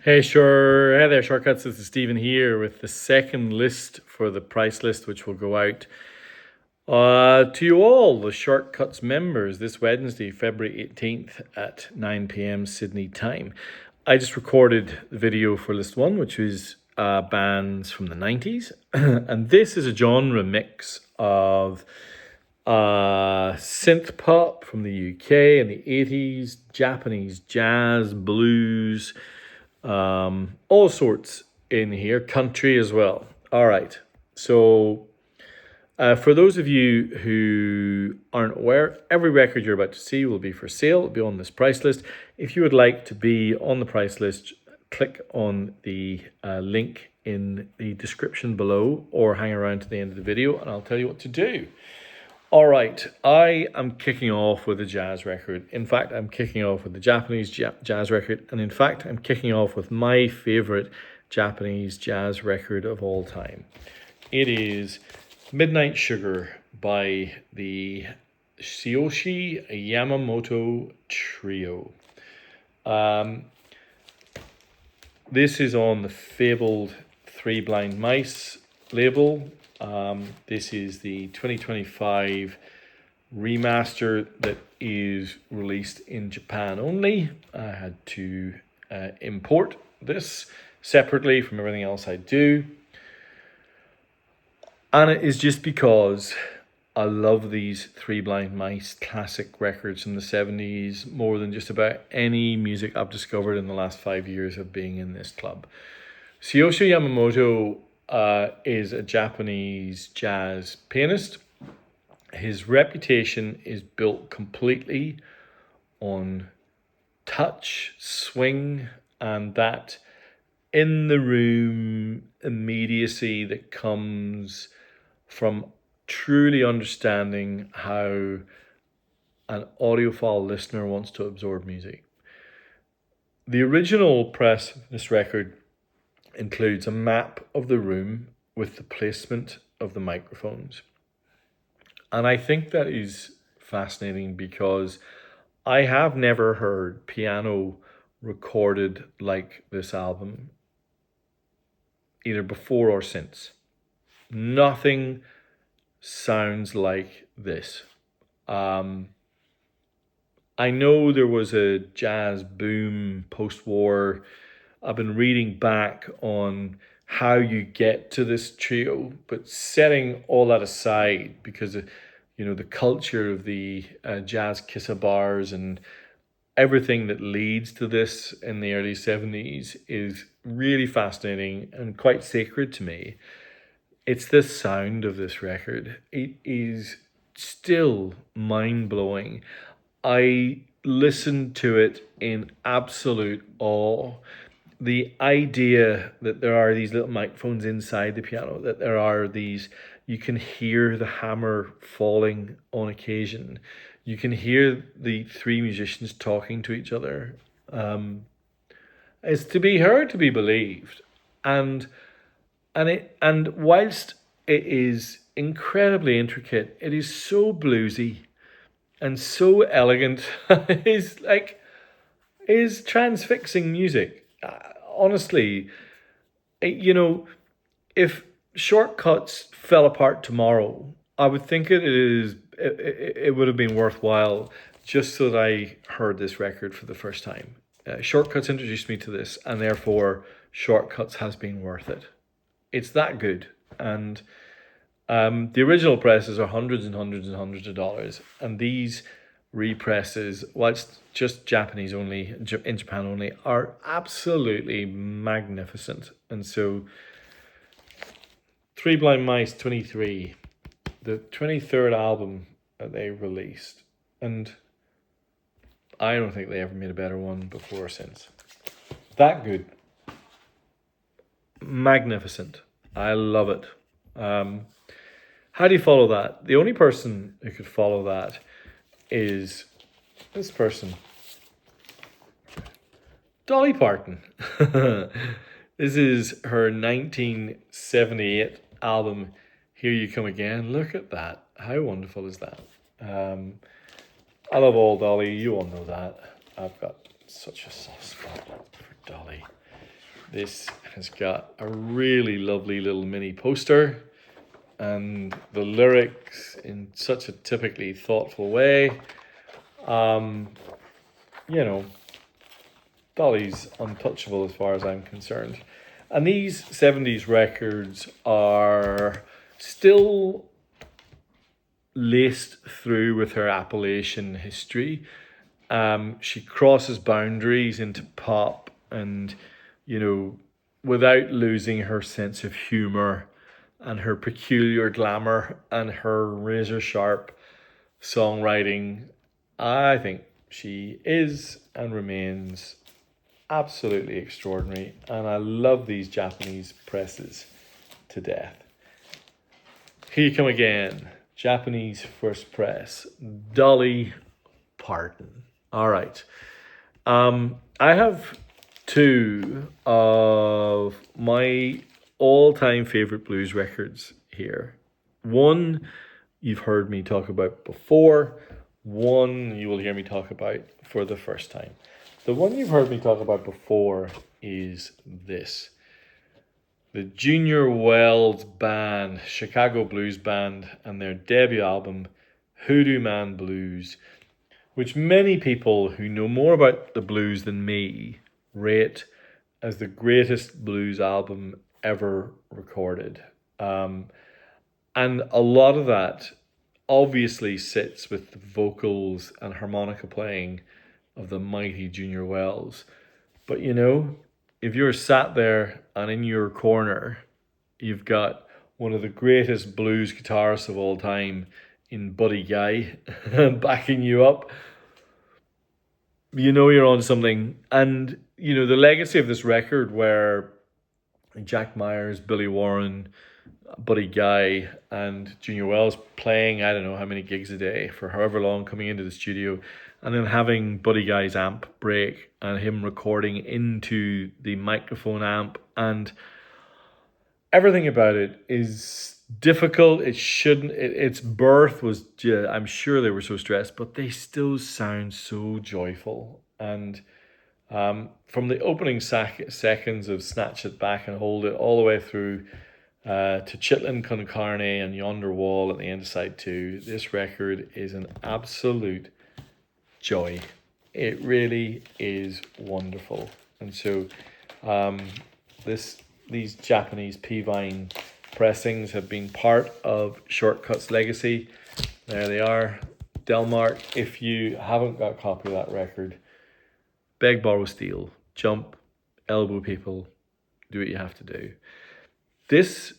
Hey there, Shortcuts. This is Stephen here with the second list for the price list, which will go out to you all, the Shortcuts members, this Wednesday, February 18th at 9 p.m. Sydney time. I just recorded the video for list one, which is bands from the 90s. And this is a genre mix of synth pop from the UK in the 80s, Japanese jazz, blues, all sorts in here, country as well. All right. So, for those of you who aren't aware, every record you're about to see will be for sale. It'll be on this price list. If you would like to be on the price list, click on the link in the description below or hang around to the end of the video and I'll tell you what to do. All right, I am kicking off with a jazz record. In fact, I'm kicking off with the Japanese jazz record. And in fact, I'm kicking off with my favorite Japanese jazz record of all time. It is Midnight Sugar by the Tsuyoshi Yamamoto Trio. This is on the fabled Three Blind Mice label. This is the 2025 remaster that is released in Japan only. I had to import this separately from everything else I do. And it is just because I love these Three Blind Mice classic records from the 70s more than just about any music I've discovered in the last 5 years of being in this club. Tsuyoshi Yamamoto is a Japanese jazz pianist. His reputation is built completely on touch, swing, and that in the room immediacy that comes from truly understanding how an audiophile listener wants to absorb music. The original press of this record includes a map of the room with the placement of the microphones. And I think that is fascinating because I have never heard piano recorded like this album, either before or since. Nothing sounds like this. I know there was a jazz boom post-war. I've been reading back on how you get to this trio, but setting all that aside because the culture of the jazz kissa bars and everything that leads to this in the early 70s is really fascinating and quite sacred to me. It's the sound of this record. It is still mind-blowing. I listened to it in absolute awe. The idea that there are these little microphones inside the piano, that there are these, you can hear the hammer falling on occasion. You can hear the three musicians talking to each other. It's to be heard, to be believed. And whilst it is incredibly intricate, it is so bluesy and so elegant. It is transfixing music. Honestly, if Shortcuts fell apart tomorrow, I would think it would have been worthwhile just so that I heard this record for the first time. Shortcuts introduced me to this, and therefore Shortcuts has been worth it. It's that good. And the original presses are hundreds and hundreds and hundreds of dollars, and these represses, whilst just Japanese only, in Japan only, are absolutely magnificent. And so Three Blind Mice 23, the 23rd album that they released, and I don't think they ever made a better one before or since. That good. Magnificent. I love it. How do you follow that? The only person who could follow that is this person, Dolly Parton. This is her 1978 album, Here You Come Again. Look at that. How wonderful is that? I love all Dolly. You all know that. I've got such a soft spot for Dolly. This has got a really lovely little mini poster and the lyrics in such a typically thoughtful way. You know, Dolly's untouchable as far as I'm concerned. And these 70s records are still laced through with her Appalachian history. She crosses boundaries into pop and, without losing her sense of humor and her peculiar glamour and her razor sharp songwriting. I think she is and remains absolutely extraordinary, and I love these Japanese presses to death. Here you come again. Japanese first press. Dolly Parton. All right. I have two of my all-time favorite blues records here. One you've heard me talk about before. One you will hear me talk about for the first time. The one you've heard me talk about before is this. The Junior Wells Band, Chicago Blues Band, and their debut album, Hoodoo Man Blues, which many people who know more about the blues than me rate as the greatest blues album ever recorded. And a lot of that obviously sits with the vocals and harmonica playing of the mighty Junior Wells. But if you're sat there and in your corner, you've got one of the greatest blues guitarists of all time in Buddy Guy backing you up, you're on something. And, the legacy of this record where Jack Myers, Billy Warren, Buddy Guy and Junior Wells playing, I don't know how many gigs a day for however long, coming into the studio, and then having Buddy Guy's amp break and him recording into the microphone amp, and everything about it is difficult. It shouldn't. Its birth was, I'm sure they were so stressed, but they still sound so joyful. And from the opening seconds of Snatch It Back and Hold It all the way through to Chitlin Con Carne and Yonder Wall at the end of side 2, this record is an absolute joy. It really is wonderful. And so these Japanese P-Vine pressings have been part of Shortcut's legacy. There they are. Delmark, if you haven't got a copy of that record, beg, borrow, steal, jump, elbow people, do what you have to do. This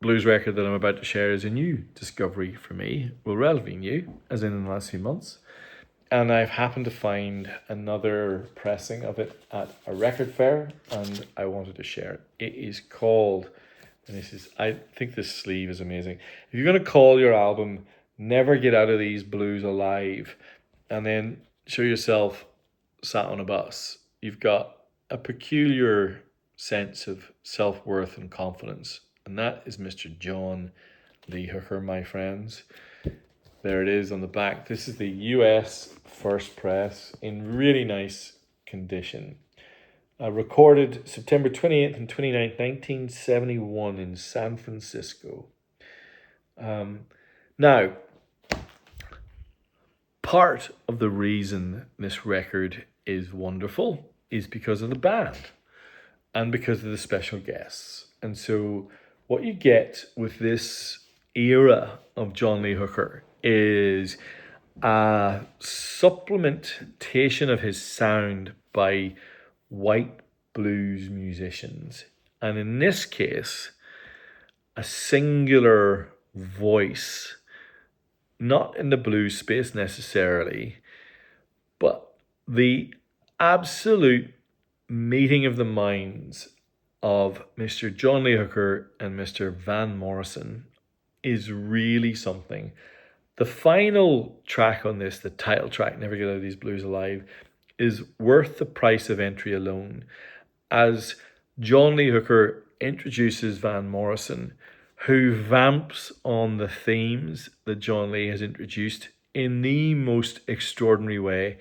blues record that I'm about to share is a new discovery for me. Well, relatively new, as in the last few months. And I've happened to find another pressing of it at a record fair, and I wanted to share it. It is called, and I think this sleeve is amazing. If you're going to call your album Never Get Out of These Blues Alive, and then show yourself sat on a bus, you've got a peculiar sense of self-worth and confidence, and that is Mr. John Lee Hooker, my friends. There it is on the back. This is the US first press in really nice condition. Recorded September 28th and 29th, 1971 in San Francisco. Now, part of the reason this record is wonderful is because of the band and because of the special guests. And so what you get with this era of John Lee Hooker is a supplementation of his sound by white blues musicians. And in this case, a singular voice, not in the blues space necessarily, but the absolute meeting of the minds of Mr. John Lee Hooker and Mr. Van Morrison is really something. The final track on this, the title track, Never Get Out of These Blues Alive, is worth the price of entry alone, as John Lee Hooker introduces Van Morrison, who vamps on the themes that John Lee has introduced in the most extraordinary way,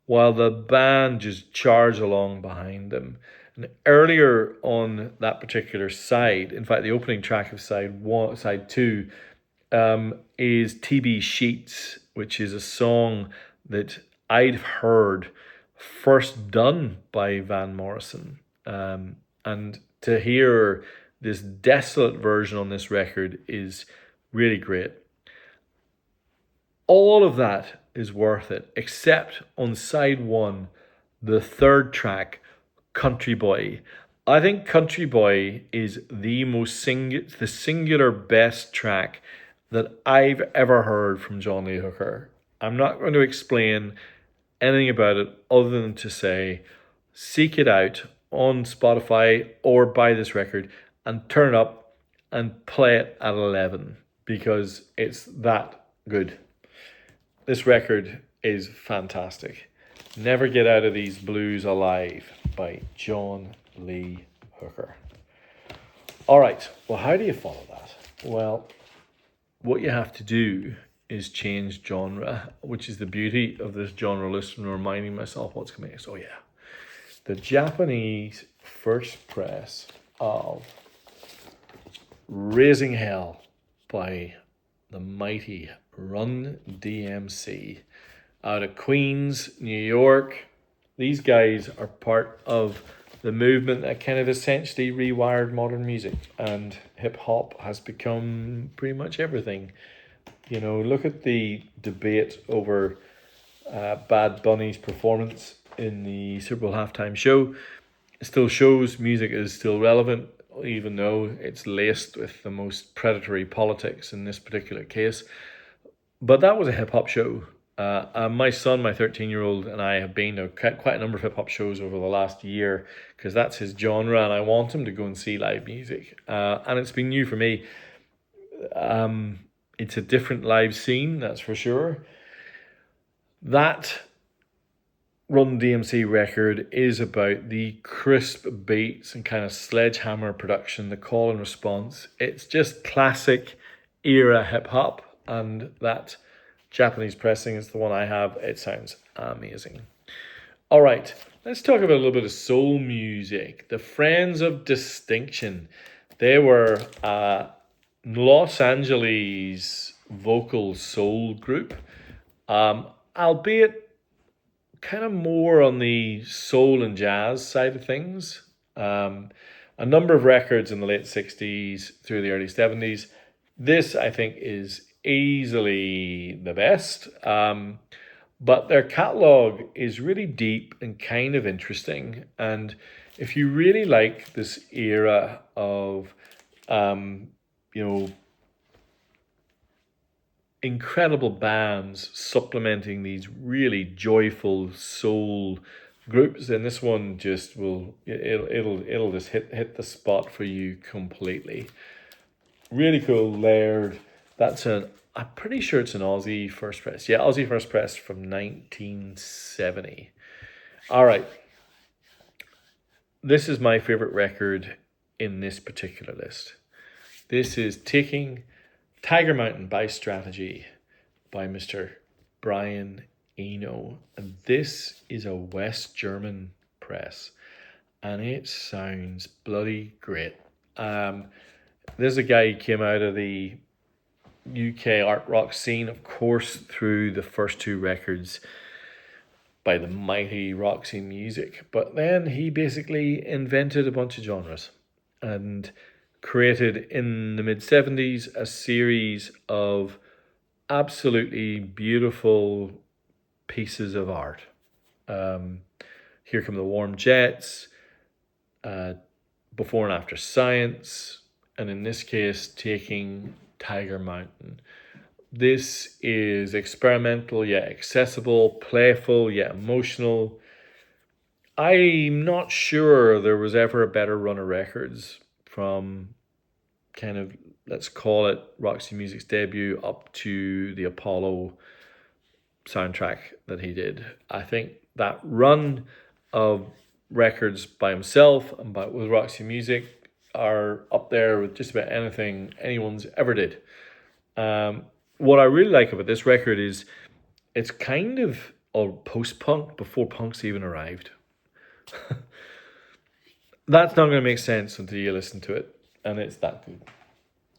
while the band just charge along behind them. And earlier on that particular side, in fact, the opening track of side two, is TB Sheets, which is a song that I'd heard first done by Van Morrison. And to hear this desolate version on this record is really great. All of that is worth it, except on side one, the third track, Country Boy. I think Country Boy is the singular best track that I've ever heard from John Lee Hooker. I'm not going to explain anything about it other than to say, seek it out on Spotify or buy this record and turn it up and play it at 11 because it's that good. This record is fantastic. Never Get Out of These Blues Alive by John Lee Hooker. All right, well, how do you follow that? Well, what you have to do is change genre, which is the beauty of this genre list, and reminding myself what's coming next. Oh yeah, the Japanese first press of Raising Hell by the mighty Run DMC out of Queens, New York. These guys are part of the movement that kind of essentially rewired modern music, and hip hop has become pretty much everything. You know, look at the debate over Bad Bunny's performance in the Super Bowl halftime show. It still shows music is still relevant, even though it's laced with the most predatory politics in this particular case. But that was a hip hop show. My son, my 13-year-old, and I have been to quite a number of hip hop shows over the last year because that's his genre, and I want him to go and see live music. And it's been new for me. It's a different live scene, that's for sure. That Run DMC record is about the crisp beats and kind of sledgehammer production, the call and response. It's just classic era hip hop, and that Japanese pressing is the one I have. It sounds amazing. All right, let's talk about a little bit of soul music. The Friends of Distinction. They were Los Angeles vocal soul group, albeit kind of more on the soul and jazz side of things. A number of records in the late 60s through the early 70s. This, I think, is easily the best. But their catalogue is really deep and kind of interesting. And if you really like this era of, incredible bands supplementing these really joyful soul groups, then this one just it'll just hit the spot for you completely. Really cool, layered. I'm pretty sure it's an Aussie first press. Yeah, Aussie first press from 1970. All right. This is my favorite record in this particular list. This is Taking Tiger Mountain by Strategy by Mr. Brian Eno. And this is a West German press. And it sounds bloody great. There's a guy who came out of the UK art rock scene, of course, through the first two records by the mighty Roxy Music. But then he basically invented a bunch of genres and created in the mid-70s a series of absolutely beautiful pieces of art. Here Come the Warm Jets, Before and After Science, and in this case, Taking Tiger Mountain. This is experimental yet accessible, playful yet emotional. I'm not sure there was ever a better run of records from kind of, let's call it Roxy Music's debut up to the Apollo soundtrack that he did. I think that run of records by himself and with Roxy Music are up there with just about anything anyone's ever did. What I really like about this record is it's kind of or post-punk before punk's even arrived. That's not going to make sense until you listen to it, and it's that good.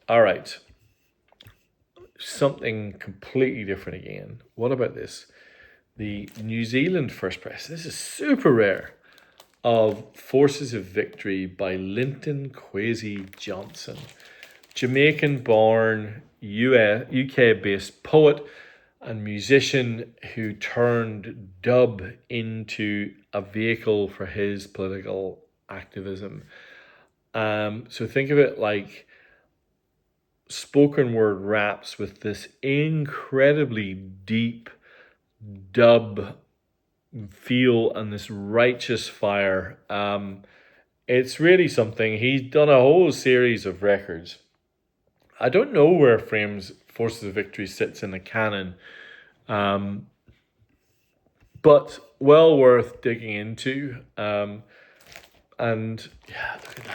All right. Something completely different again. What about this? The New Zealand first press. This is super rare. Of Forces of Victory by Linton Kwesi Johnson. Jamaican-born, UK-based poet and musician who turned dub into a vehicle for his political activism. So think of it like spoken word raps with this incredibly deep dub feel and this righteous fire. It's really something. He's done a whole series of records. I don't know where Frame's Forces of Victory sits in the canon, but well worth digging into. And yeah, look at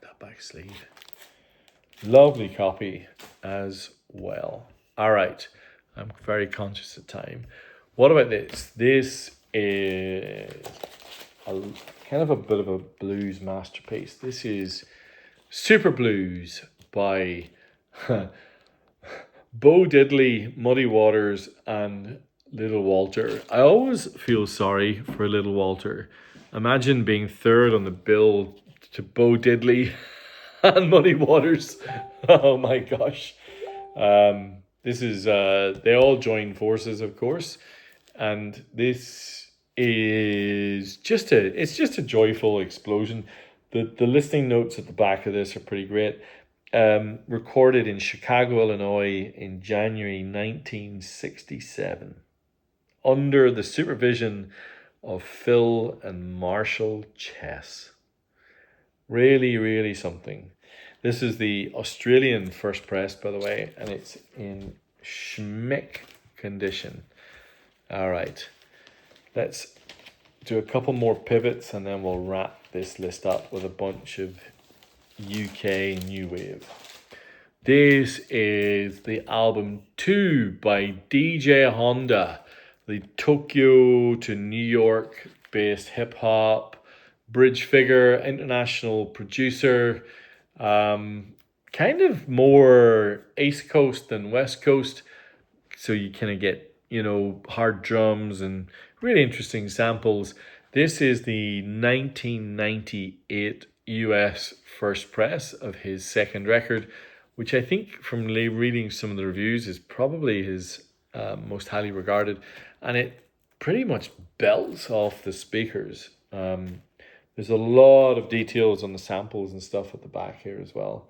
that back sleeve. Lovely copy as well. All right, I'm very conscious of time. What about this? This is kind of a bit of a blues masterpiece. This is Super Blues by Bo Diddley, Muddy Waters, and Little Walter. I always feel sorry for Little Walter. Imagine being third on the bill to Bo Diddley and Muddy Waters. Oh my gosh. This is, they all join forces, of course. And this is just a joyful explosion. The listening notes at the back of this are pretty great. Recorded in Chicago, Illinois in January 1967 under the supervision of Phil and Marshall Chess. Really, really something. This is the Australian first press, by the way, and it's in schmick condition. All right, let's do a couple more pivots and then we'll wrap this list up with a bunch of UK new wave. This is the album 2 by DJ Honda, the Tokyo to New York based hip hop bridge figure, international producer, kind of more East Coast than West Coast, so you kind of get, you know, hard drums and really interesting samples. This is the 1998 US first press of his second record, which I think from reading some of the reviews is probably his most highly regarded, and it pretty much belts off the speakers. There's a lot of details on the samples and stuff at the back here as well.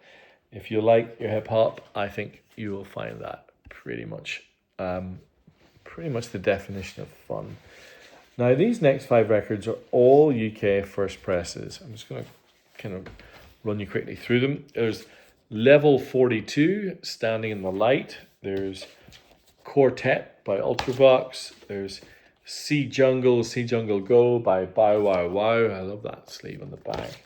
If you like your hip hop, I think you will find that pretty much the definition of fun. Now, these next 5 records are all UK first presses. I'm just going to kind of run you quickly through them. There's Level 42, Standing in the Light. There's Quartet by Ultravox. There's Sea Jungle Go by Bow Wow Wow. I love that sleeve on the back.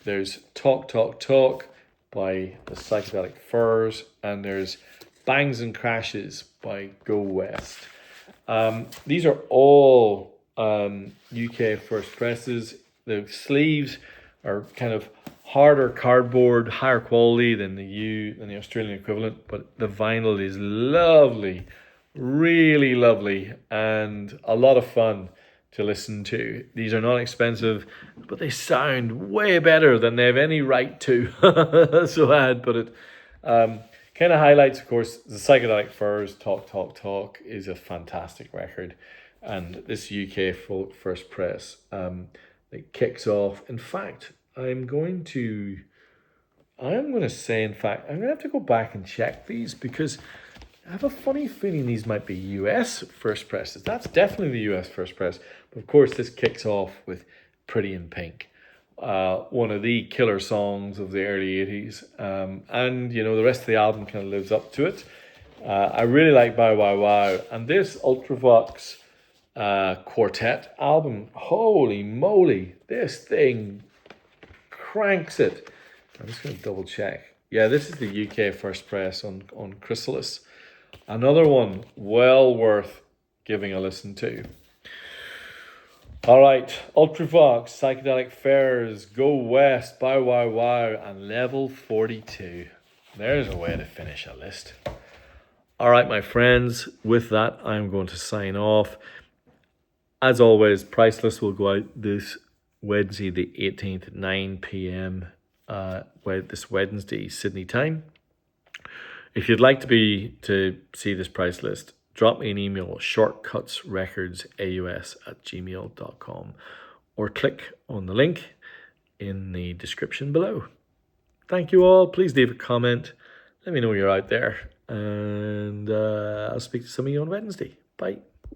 There's Talk Talk Talk by the Psychedelic Furs. And there's Bangs and Crashes by Go West. These are all UK first presses. The sleeves are kind of harder cardboard, higher quality than the Australian equivalent, but the vinyl is lovely, really lovely, and a lot of fun to listen to. These are not expensive, but they sound way better than they have any right to. So I had put it. Kind of highlights, of course, the Psychedelic Furs, Talk Talk Talk is a fantastic record, and this UK first press that kicks off. In fact, I'm going to say, I'm going to have to go back and check these because I have a funny feeling these might be US first presses. That's definitely the US first press. But of course, this kicks off with Pretty in Pink, one of the killer songs of the early 80s. And, you know, the rest of the album kind of lives up to it. I really like Bow Wow Wow. And this Ultravox Quartet album, holy moly, this thing cranks it. I'm just going to double check. Yeah, this is the UK first press on Chrysalis. Another one well worth giving a listen to. All right, Ultravox, Psychedelic Fairs, Go West, Bow Wow Wow, and Level 42. There's a way to finish a list. All right, my friends, with that, I'm going to sign off. As always, price list will go out this Wednesday, the 18th at 9 p.m. This Wednesday, Sydney time. If you'd like to see this price list, drop me an email, shortcutsrecordsaus@gmail.com, or click on the link in the description below. Thank you all. Please leave a comment. Let me know you're out there. And I'll speak to some of you on Wednesday. Bye.